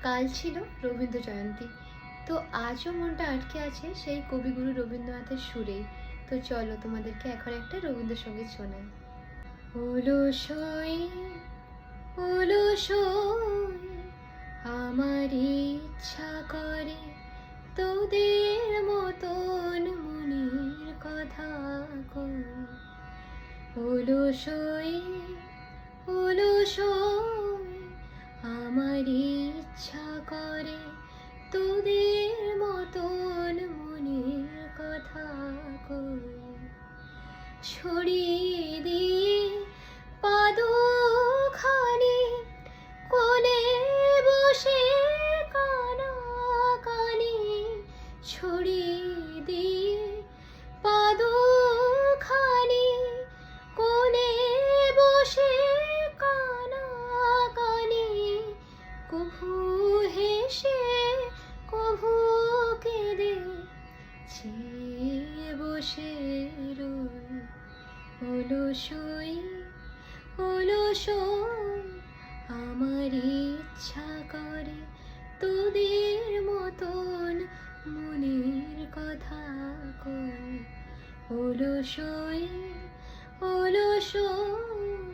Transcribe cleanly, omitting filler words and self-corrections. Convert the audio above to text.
কাল ছিল রবীন্দ্র জয়ন্তী, তো আজও মনটা আটকে আছে সেই কবিগুরু রবীন্দ্রনাথের সুরেই। তো চলো তোমাদেরকে এখন একটা রবীন্দ্রসঙ্গীত শোনাই। অলসই অলসই আমার ইচ্ছা করে তোদের মতন মনের কথা কই। অলসই অলসই আমার ইচ্ছা করে তোদের মতন মনের কথা কই। ছড়িয়ে দিয়ে পাদখানি কোণে বসে কানাকানি, ছড়িয়ে দিয়ে পাদখানি কোণে বসে কানাকানি, কভু হেসে কভু কেঁদে চেয়ে বসে রই। অলসই অলসই আমার ইচ্ছা করে তোদের মতন মনের কথা কই। অলসই অলসই।